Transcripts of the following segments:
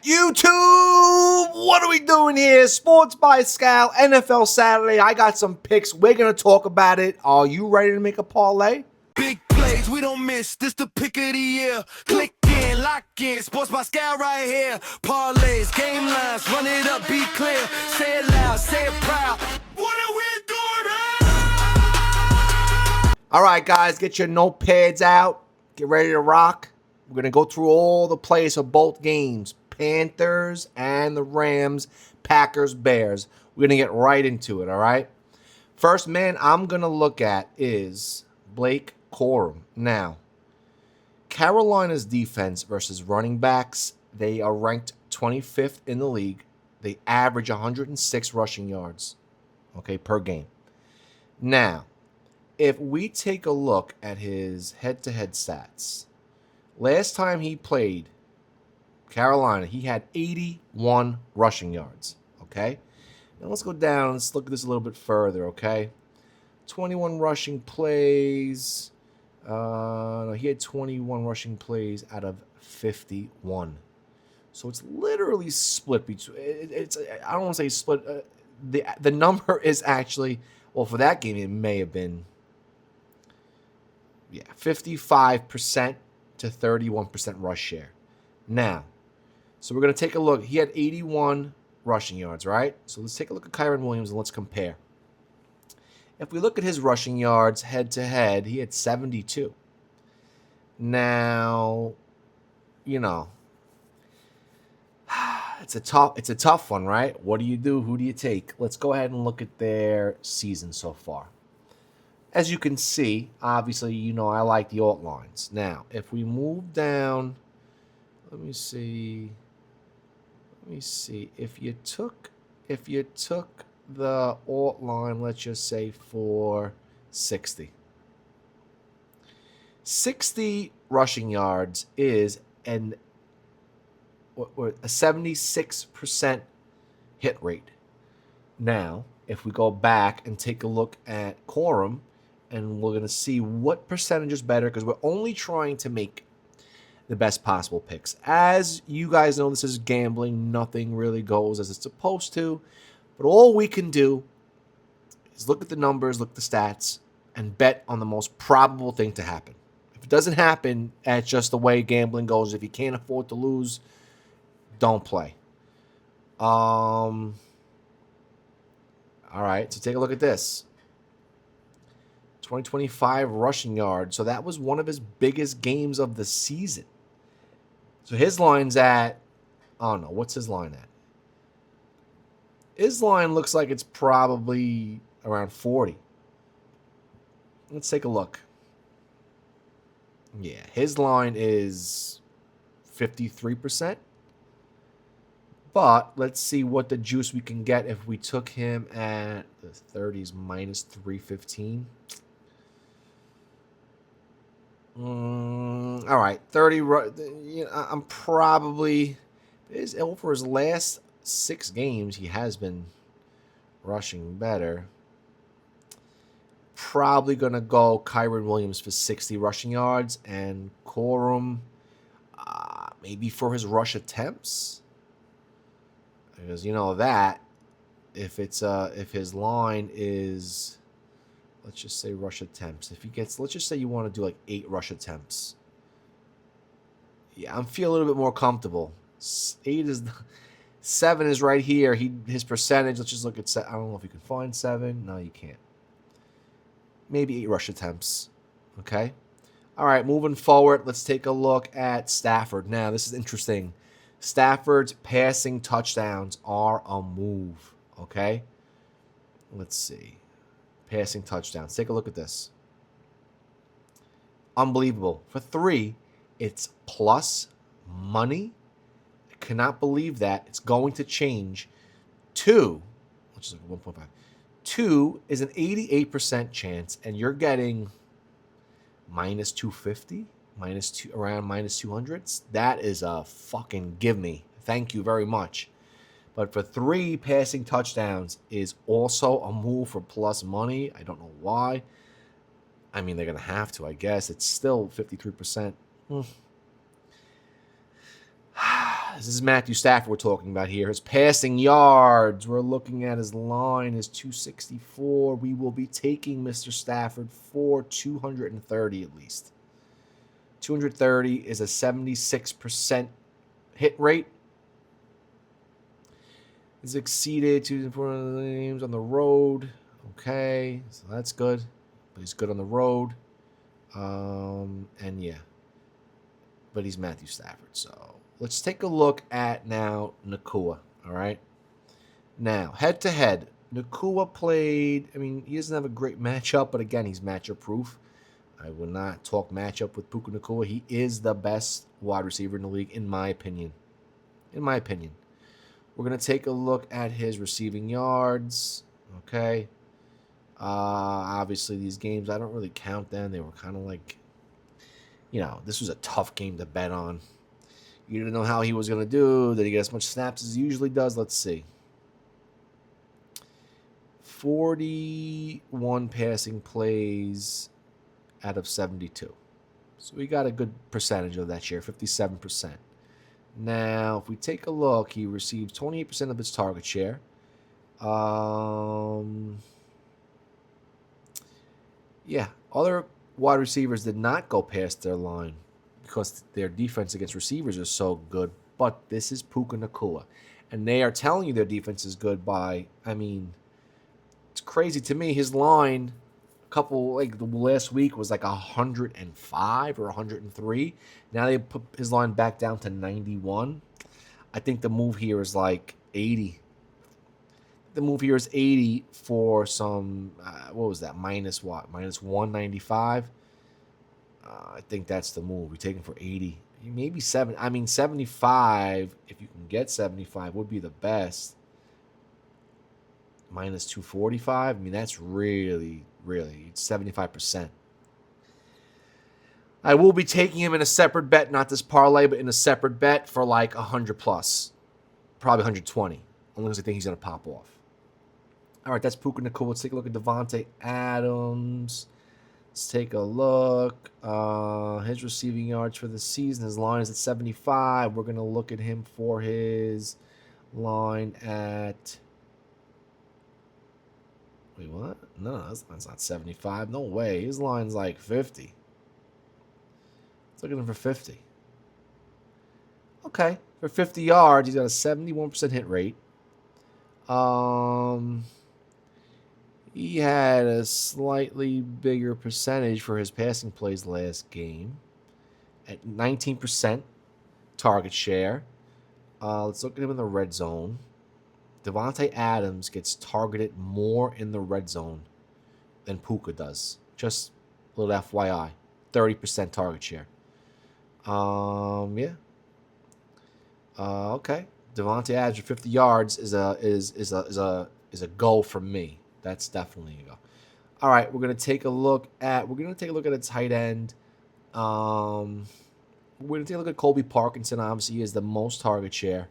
YouTube, what are we doing here? Sports by Scal, NFL Saturday. I got some picks. We're going to talk about it. Are you ready to make a parlay? Big plays, we don't miss. This the pick of the year. Click in, lock in. Sports by Scal right here. Parlays, game lines, run it up, be clear. Say it loud, say it proud. What are we doing here? All right, guys, get your notepads out. Get ready to rock. We're going to go through all the plays of both games. Panthers and the Rams, Packers, Bears. We're going to get right into it, all right? First man I'm going to look at is Blake Corum. Now, Carolina's defense versus running backs, they are ranked 25th in the league. They average 106 rushing yards, okay, per game. Now, if we take a look at his head-to-head stats, last time he played Carolina, he had 81 rushing yards, okay? Now let's go down. Let's look at this a little bit further, okay? 21 rushing plays. No, he had 21 rushing plays out of 51. So it's literally split between. I don't want to say split. The number is actually, well, for that game it may have been, 55% to 31% rush share. Now, so we're going to take a look. He had 81 rushing yards, right? So let's take a look at Kyren Williams and let's compare. If we look at his rushing yards head-to-head, he had 72. Now, it's a tough one, right? What do you do? Who do you take? Let's go ahead and look at their season so far. As you can see, obviously, I like the alt lines. Now, if we move down, let me see. If you took the alt line, let's just say for 60 rushing yards is a 76% hit rate. Now, if we go back and take a look at Corum, and we're going to see what percentage is better, because we're only trying to make the best possible picks. As you guys know, this is gambling. Nothing really goes as it's supposed to. But all we can do is look at the numbers, look at the stats, and bet on the most probable thing to happen. If it doesn't happen, that's just the way gambling goes. If you can't afford to lose, don't play. All right, so take a look at this. 2025 rushing yards. So that was one of his biggest games of the season. So his line's at, I don't know, what's his line at? His line looks like it's probably around 40. Let's take a look. Yeah, his line is 53%. But let's see what the juice we can get if we took him at the 30s minus 315. All right, 30. I'm probably over his last 6 games. He has been rushing better. Probably gonna go Kyren Williams for 60 rushing yards and Corum maybe for his rush attempts, because that if his line is, let's just say rush attempts. If he gets, let's just say you want to do like 8 rush attempts. Yeah, I'm feeling a little bit more comfortable. 7 is right here. His percentage. Let's just look at. I don't know if you can find 7. No, you can't. Maybe 8 rush attempts. Okay. All right, moving forward. Let's take a look at Stafford. Now, this is interesting. Stafford's passing touchdowns are a move. Okay. Let's see. Passing touchdowns. Take a look at this. Unbelievable. For 3, it's plus money. I cannot believe that. It's going to change. 2, which is like 1.5. 2 is an 88% chance, and you're getting minus 250, around minus 200s. That is a fucking give me. Thank you very much. But for 3 passing touchdowns is also a move for plus money. I don't know why. I mean, they're going to have to, I guess. It's still 53%. This is Matthew Stafford we're talking about here. His passing yards, we're looking at his line is 264. We will be taking Mr. Stafford for 230 at least. 230 is a 76% hit rate. Is exceeded 2 games on the road. Okay, so that's good. But he's good on the road. And yeah. But he's Matthew Stafford. So let's take a look at now Nakua. All right. Now, head to head, Nakua played. I mean, he doesn't have a great matchup, but again, he's matchup proof. I will not talk matchup with Puka Nakua. He is the best wide receiver in the league, in my opinion. In my opinion. We're going to take a look at his receiving yards. Okay. Obviously, these games, I don't really count them. They were kind of like, this was a tough game to bet on. You didn't know how he was going to do. Did he get as much snaps as he usually does? Let's see. 41 passing plays out of 72. So we got a good percentage of that share, 57%. Now, if we take a look, he received 28% of his target share. Yeah, other wide receivers did not go past their line because their defense against receivers is so good. But this is Puka Nakua. And they are telling you their defense is good by, it's crazy to me. His line, the last week was like 105 or 103. Now they put his line back down to 91. I think the move here is like 80. The move here is 80 for some, what was that? Minus what? Minus 195. I think that's the move. We take him for 80. Maybe 75. If you can get 75 would be the best. Minus 245. That's really, it's 75%. I will be taking him in a separate bet, not this parlay, but in a separate bet for like 100 plus. Probably 120. Only because I think he's going to pop off. All right, that's Puka Nakua. Let's take a look at Devontae Adams. Let's take a look. His receiving yards for the season. His line is at 75. We're going to look at him for his line at... Wait, what? No, his line's not 75. No way. His line's like 50. Let's look at him for 50. Okay. For 50 yards, he's got a 71% hit rate. He had a slightly bigger percentage for his passing plays last game at 19% target share. Let's look at him in the red zone. Devontae Adams gets targeted more in the red zone than Puka does. Just a little FYI. 30% target share. Yeah. Okay. Devontae Adams for 50 yards is a go for me. That's definitely a go. All right, we're gonna take a look at a tight end. We're gonna take a look at Colby Parkinson. Obviously, he has the most target share.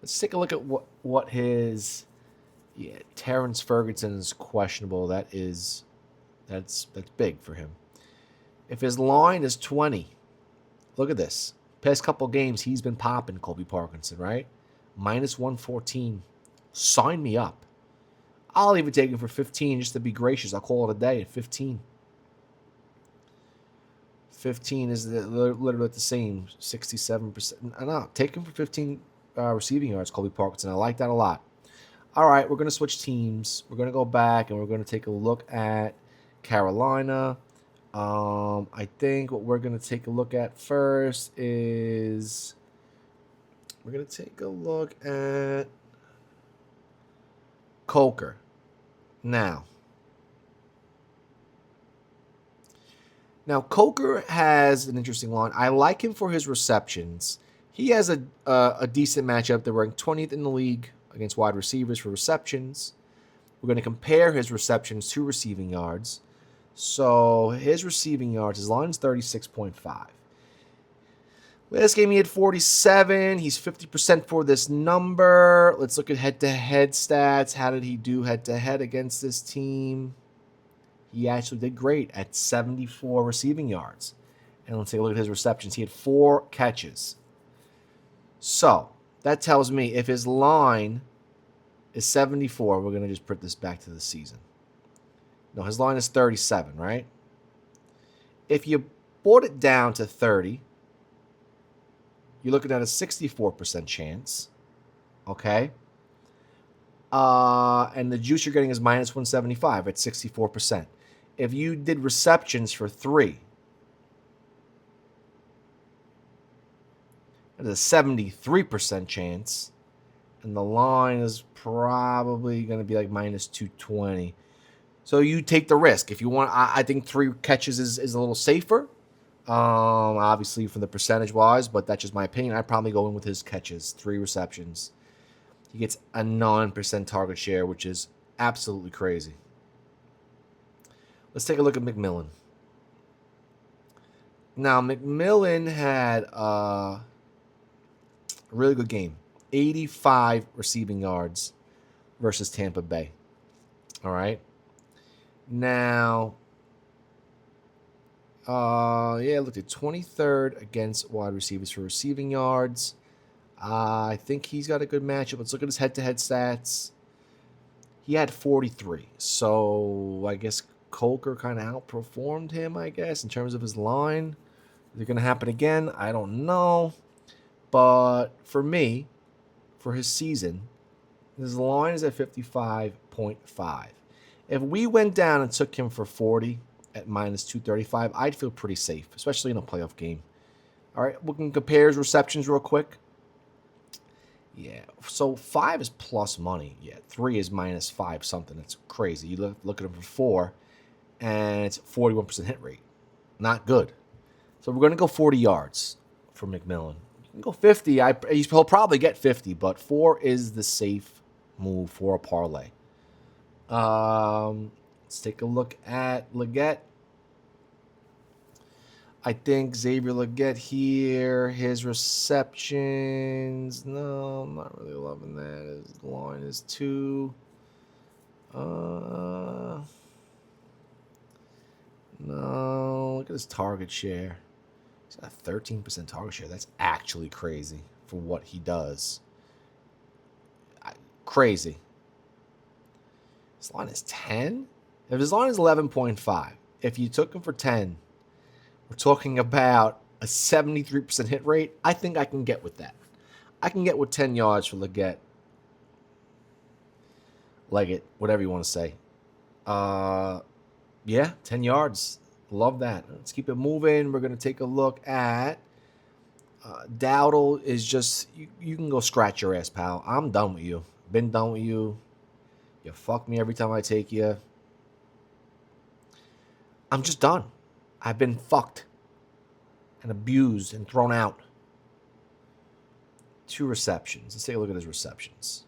Let's take a look at what his Terrence Ferguson is questionable. That's big for him. If his line is 20, look at this. Past couple games, he's been popping Colby Parkinson, right? Minus 114. Sign me up. I'll even take him for 15 just to be gracious. I'll call it a day at 15. 15 is literally the same, 67%. No, take him for 15 receiving yards, Colby Parkinson. I like that a lot. All right, we're going to switch teams. We're going to go back and we're going to take a look at Carolina. I think what we're going to take a look at first is we're going to take a look at Coker. Now, Coker has an interesting line. I like him for his receptions. He has a decent matchup. They're ranked 20th in the league against wide receivers for receptions. We're going to compare his receptions to receiving yards. So his receiving yards, his line is 36.5. Last game he had 47. He's 50% for this number. Let's look at head-to-head stats. How did he do head-to-head against this team? He actually did great at 74 receiving yards. And let's take a look at his receptions. He had 4 catches. So that tells me if his line is 74, we're going to just put this back to the season. No, his line is 37, right? If you brought it down to 30, you're looking at a 64% chance. Okay? And the juice you're getting is minus 175 at 64%. If you did receptions for 3, there's a 73% chance. And the line is probably going to be like minus 220. So you take the risk. If you want, I think 3 catches is a little safer. Obviously for the percentage wise, but that's just my opinion. I'd probably go in with his catches, 3 receptions. He gets a 9% target share, which is absolutely crazy. Let's take a look at McMillan. Now, McMillan had a really good game. 85 receiving yards versus Tampa Bay. All right. Now, looked at 23rd against wide receivers for receiving yards. I think he's got a good matchup. Let's look at his head-to-head stats. He had 43. So I guess Colker kind of outperformed him, I guess, in terms of his line. Is it going to happen again? I don't know. But for me, for his season, his line is at 55.5. If we went down and took him for 40 at minus 235, I'd feel pretty safe, especially in a playoff game. All right, we can compare his receptions real quick. Yeah, so 5 is plus money. Yeah, 3 is minus 5 something. That's crazy. You look at him for 4, and it's 41% hit rate. Not good. So we're going to go 40 yards for McMillan. You can go 50. He'll probably get 50, but 4 is the safe move for a parlay. Let's take a look at Leggett. I think Xavier Leggett here, his receptions, no, I'm not really loving that. His line is 2. No, look at his target share. He's got a 13% target share. That's actually crazy for what he does. Crazy. His line is 10? If his line is 11.5, if you took him for 10, we're talking about a 73% hit rate. I think I can get with that. I can get with 10 yards for Leggett. Leggett, whatever you want to say. Yeah, 10 yards. Love that. Let's keep it moving. We're going to take a look at Dowdle is just, you can go scratch your ass, pal. I'm done with you. Been done with you. You fuck me every time I take you. I'm just done. I've been fucked and abused and thrown out. 2 receptions. Let's take a look at his receptions.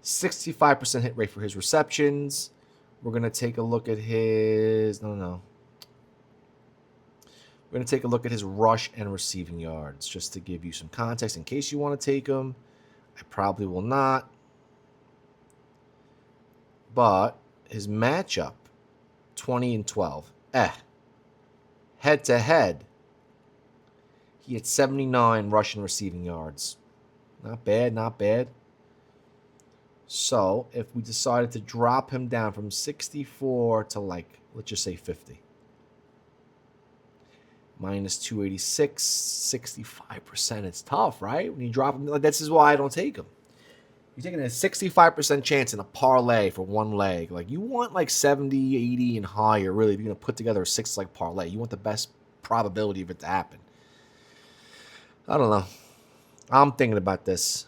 65% hit rate for his receptions. We're going to take a look at his... No. We're going to take a look at his rush and receiving yards just to give you some context in case you want to take him. I probably will not. But his matchup, 20 and 12. Head-to-head, he had 79 rushing receiving yards. Not bad, not bad. So if we decided to drop him down from 64 to let's just say 50. Minus 286, 65%. It's tough, right? When you drop him, this is why I don't take him. You're taking a 65% chance in a parlay for one leg. You want 70, 80, and higher, really, if you're going to put together a 6-leg parlay. You want the best probability of it to happen. I don't know. I'm thinking about this.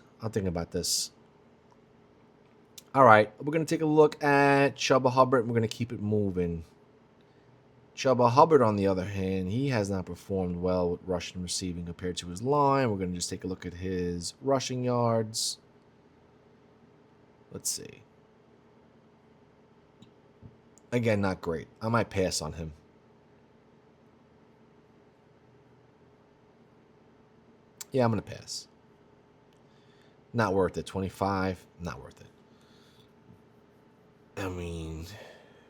All right, we're going to take a look at Chuba Hubbard, and we're going to keep it moving. Chuba Hubbard, on the other hand, he has not performed well with rushing and receiving compared to his line. We're going to just take a look at his rushing yards. Let's see. Again, not great. I might pass on him. Yeah, I'm going to pass. Not worth it. 25, not worth it. I mean,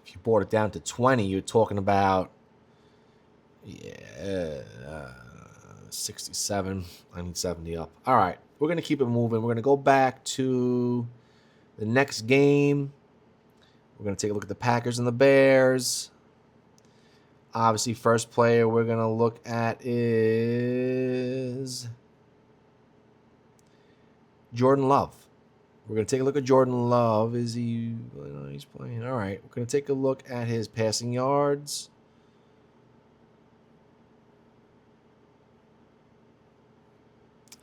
if you brought it down to 20, you're talking about, 67. I need 70 up. All right. We're going to keep it moving. We're going to go back to the next game. We're going to take a look at the Packers and the Bears. Obviously, first player we're going to look at is Jordan Love. We're going to take a look at Jordan Love. Is he... No, he's playing. All right. We're going to take a look at his passing yards.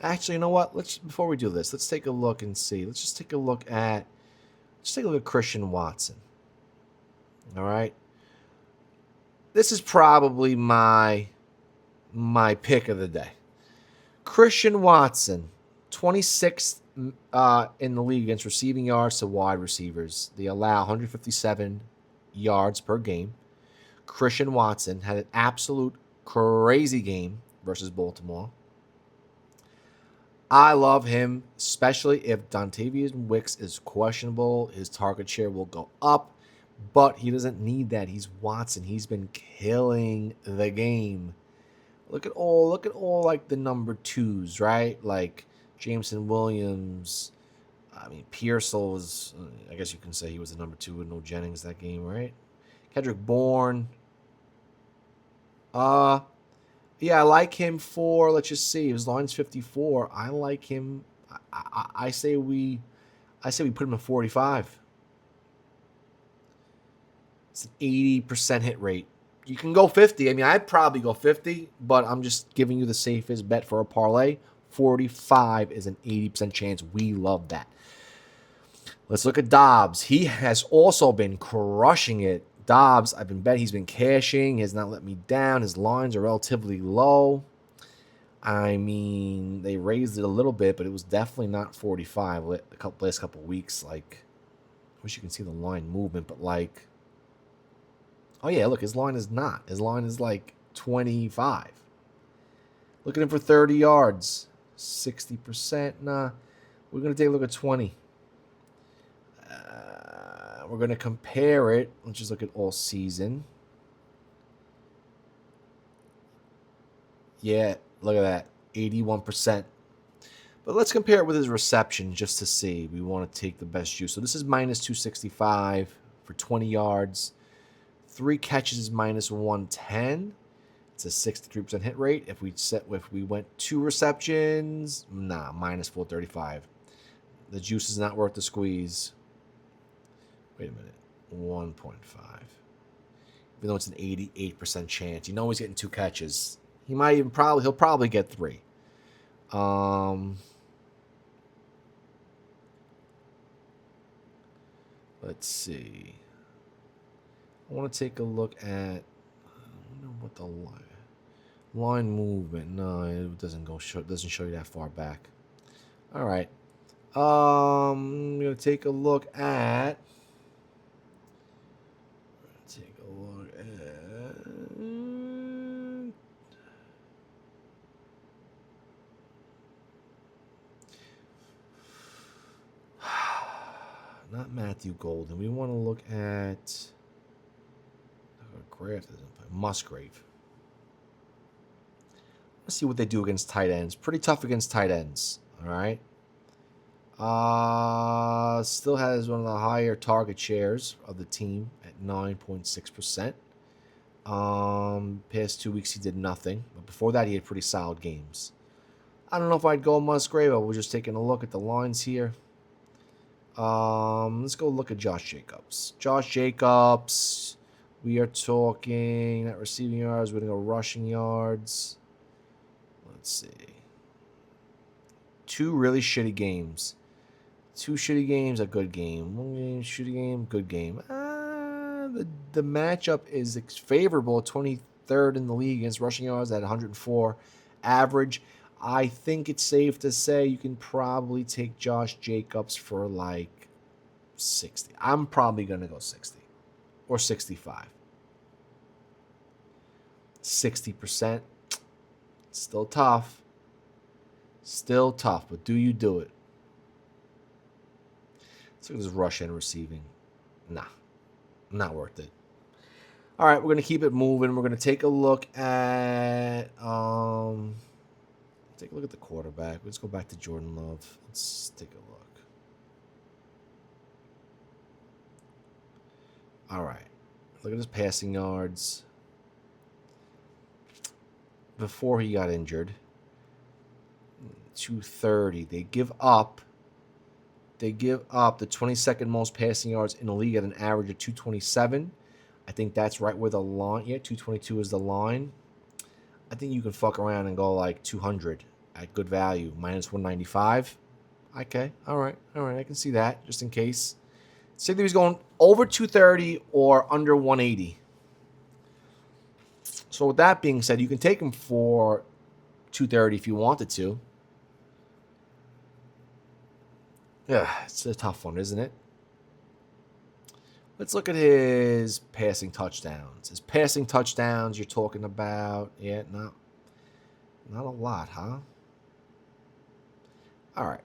Actually, you know what? Before we do this, let's take a look and see. Let's take a look at Christian Watson. All right. This is probably my pick of the day. Christian Watson, 26th in the league against receiving yards to wide receivers. They allow 157 yards per game. Christian Watson had an absolute crazy game versus Baltimore. I love him, especially if Dontavius Wicks is questionable. His target share will go up, but he doesn't need that. He's Watson. He's been killing the game. Look at all like the number twos, right? Like Jameson Williams. I mean, Pearsall was, I guess you can say he was the number two with no Jennings that game, right? Kendrick Bourne. Yeah, I like him for, let's just see, his line's 54. I like him. I say we put him at 45. It's an 80% hit rate. You can go 50. I mean, I'd probably go 50, but I'm just giving you the safest bet for a parlay. 45 is an 80% chance. We love that. Let's look at Dobbs. He has also been crushing it. Dobbs, he's been cashing. He has not let me down. His lines are relatively low. I mean, they raised it a little bit, but it was definitely not 45 last couple of weeks. Like, I wish you can see the line movement, but like, oh yeah, look, his line is not. His line is like 25. Look at him for 30 yards. 60%. Nah, we're going to take a look at 20. We're going to compare it. Let's just look at all season. Yeah, look at that. 81%. But let's compare it with his reception just to see. We want to take the best juice. So this is minus 265 for 20 yards. 3 catches is minus 110. It's a 63% hit rate. If we went 2 receptions, minus 435. The juice is not worth the squeeze. Wait a minute, 1.5. Even though it's an 88% chance, you know he's getting 2 catches. He'll probably get 3. Let's see. I want to take a look at. I wonder what the line movement. No, it doesn't show you that far back. All right. I'm gonna take a look at. Not Matthew Golden. We want to look at Musgrave. Let's see what they do against tight ends. Pretty tough against tight ends. All right. Still has one of the higher target shares of the team at 9.6%. Past 2 weeks he did nothing, but before that he had pretty solid games. I don't know if I'd go Musgrave. We're just taking a look at the lines here. Let's go look at Josh Jacobs. Josh Jacobs, we are talking not receiving yards, we're going to go rushing yards. Let's see. 2 really shitty games. 2 shitty games, a good game. 1 game, shitty game, good game. The matchup is favorable. 23rd in the league against rushing yards at 104 average. I think it's safe to say you can probably take Josh Jacobs for like 60. I'm probably going to go 60 or 65. 60%. Still tough. Still tough, but do you do it? Let's look at this rush and receiving. Nah, not worth it. All right, we're going to keep it moving. We're going to take a look at Take a look at the quarterback. Let's go back to Jordan Love. Let's take a look. All right. Look at his passing yards. Before he got injured, 230. They give up the 22nd most passing yards in the league at an average of 227. I think that's right where the line. Yeah, 222 is the line. I think you can fuck around and go like 200 at good value, minus 195. Okay, all right. I can see that just in case. Say that he's going over 230 or under 180. So with that being said, you can take him for 230 if you wanted to. Yeah, it's a tough one, isn't it? Let's look at his passing touchdowns. His passing touchdowns, you're talking about, not a lot, huh? All right.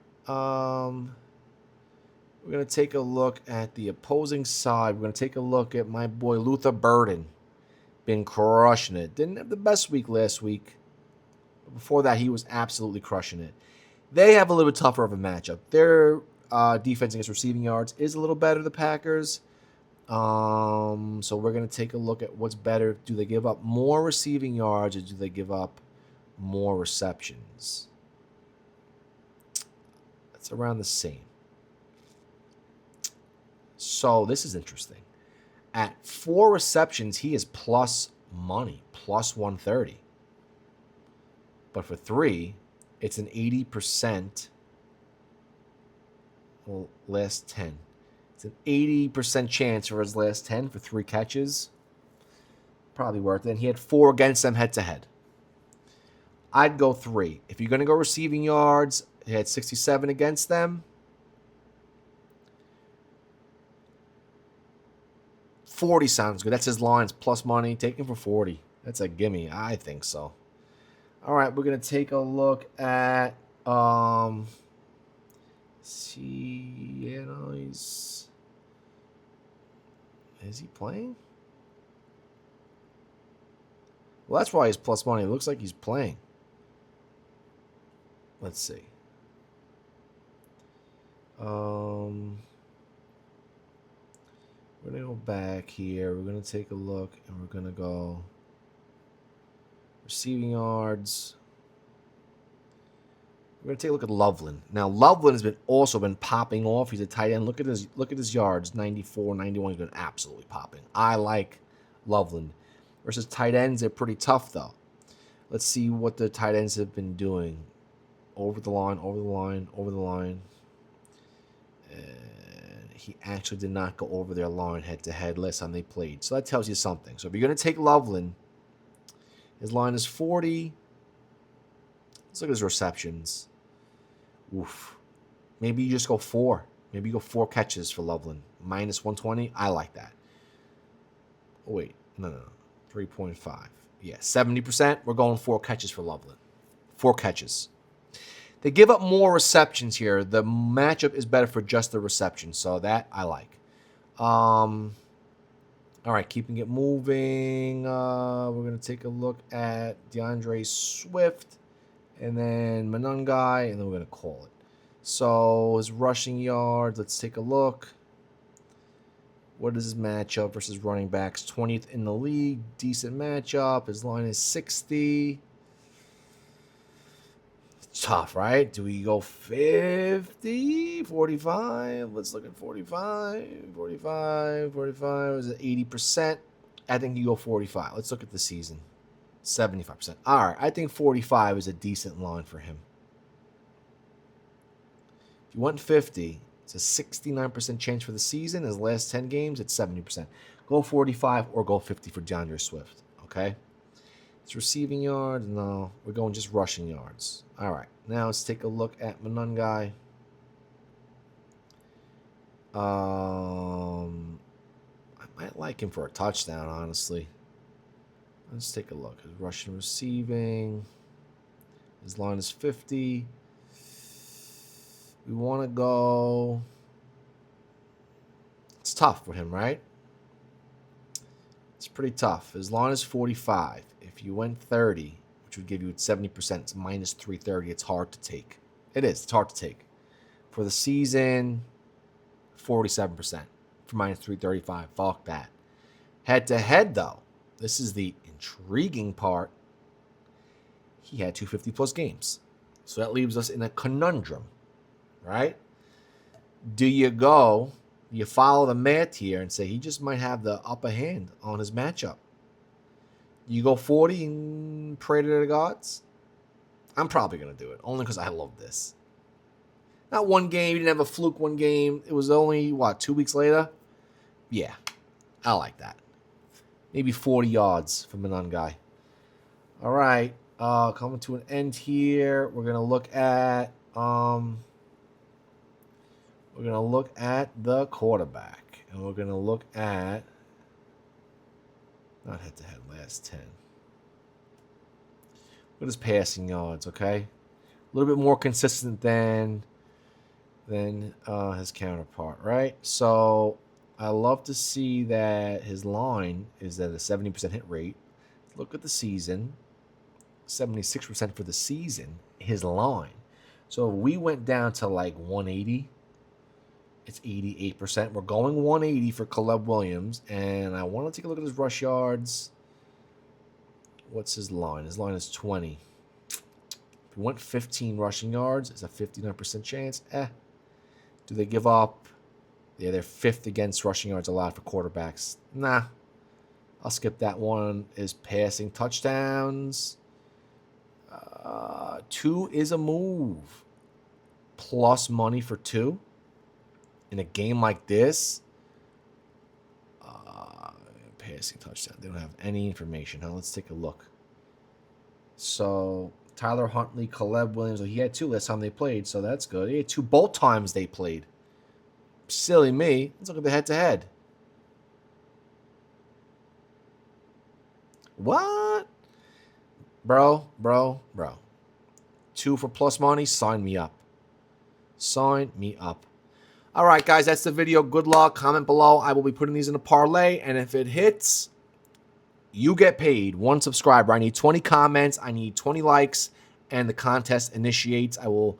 We're going to take a look at the opposing side. We're going to take a look at my boy Luther Burden. Been crushing it. Didn't have the best week last week. But before that, he was absolutely crushing it. They have a little bit tougher of a matchup. Their defense against receiving yards is a little better, the Packers. So we're going to take a look at what's better. Do they give up more receiving yards or do they give up more receptions? That's around the same. So this is interesting. At 4 receptions, he is plus money, plus 130. But for 3, it's an 80% last 10. It's an 80% chance for his last 10 for 3 catches. Probably worth it. And he had 4 against them head-to-head. I'd go 3. If you're going to go receiving yards, he had 67 against them. 40 sounds good. That's his lines, plus money. Take him for 40. That's a gimme. I think so. All right, we're going to take a look at... Is he playing? Well, that's why he's plus money. It looks like he's playing. Let's see. We're going to go back here. We're going to take a look, and we're going to go receiving yards. We're going to take a look at Loveland. Now, Loveland has also been popping off. He's a tight end. Look at his yards, 94, 91. He's been absolutely popping. I like Loveland. Versus tight ends, they're pretty tough, though. Let's see what the tight ends have been doing. Over the line. And he actually did not go over their line head-to-head last time they played. So that tells you something. So if you're going to take Loveland, his line is 40. Let's look at his receptions. Oof. Maybe you just go 4. Maybe you go 4 catches for Loveland. Minus 120. I like that. Oh, wait. No. 3.5. Yeah, 70%. We're going 4 catches for Loveland. 4 catches. They give up more receptions here. The matchup is better for just the reception. So that I like. All right, keeping it moving. We're going to take a look at DeAndre Swift. And then Manungai, and then we're going to call it. So his rushing yards, let's take a look. What is his matchup versus running backs? 20th in the league. Decent matchup. His line is 60. It's tough, right? Do we go 50? 45? Let's look at 45. 45. Is it 80%? I think you go 45. Let's look at the season. 75%. All right, I think 45 is a decent line for him. If you want 50, it's a 69% chance for the season. His last 10 games, it's 70%. Go 45 or go 50 for DeAndre Swift, okay? It's receiving yards. No, we're going just rushing yards. All right, now let's take a look at Manungai. I might like him for a touchdown, honestly. Let's take a look. His rushing receiving. His line is 50. We want to go. It's tough for him, right? It's pretty tough. His line is 45. If you went 30, which would give you 70%. It's minus 330. It's hard to take. It is. It's hard to take. For the season, 47% for minus 335. Fuck that. Head-to-head, though, this is the intriguing part. He had 250-plus games. So that leaves us in a conundrum, right? Do you follow the math here and say he just might have the upper hand on his matchup? You go 40 and pray to the gods? I'm probably going to do it, only because I love this. Not one game. He didn't have a fluke one game. It was only, 2 weeks later? Yeah, I like that. Maybe 40 yards from an guy. All right, coming to an end here. We're going to look at the quarterback. And we're going to look at, not head-to-head, last 10. Look at his passing yards, okay? A little bit more consistent than his counterpart, right? So I love to see that his line is at a 70% hit rate. Look at the season, 76% for the season, his line. So if we went down to like 180, it's 88%. We're going 180 for Caleb Williams, and I want to take a look at his rush yards. What's his line? His line is 20. If we went 15 rushing yards, it's a 59% chance. Do they give up? Yeah, they're 5th against rushing yards allowed for quarterbacks. Nah. I'll skip that one. Is passing touchdowns. 2 is a move. Plus money for 2. In a game like this. Passing touchdown. They don't have any information. Now let's take a look. So Tyler Huntley, Caleb Williams. Well, he had 2 last time they played, so that's good. He had 2 both times they played. Silly me. Let's look at the head-to-head. What? Bro. 2 for plus money. Sign me up. Sign me up. All right, guys, that's the video. Good luck. Comment below. I will be putting these in a parlay, and if it hits, you get paid. 1 subscriber. I need 20 comments. I need 20 likes, and the contest initiates. I will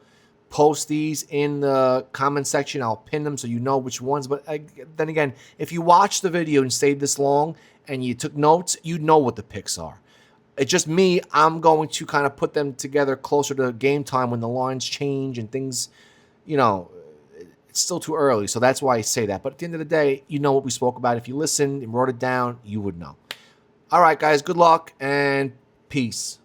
post these in the comment section. I'll pin them so you know which ones. But then again, if you watch the video and stayed this long and you took notes, you know what the picks are. It's just me. I'm going to kind of put them together closer to game time when the lines change and things, it's still too early. So that's why I say that. But at the end of the day, you know what we spoke about. If you listened and wrote it down, you would know. All right, guys, good luck and peace.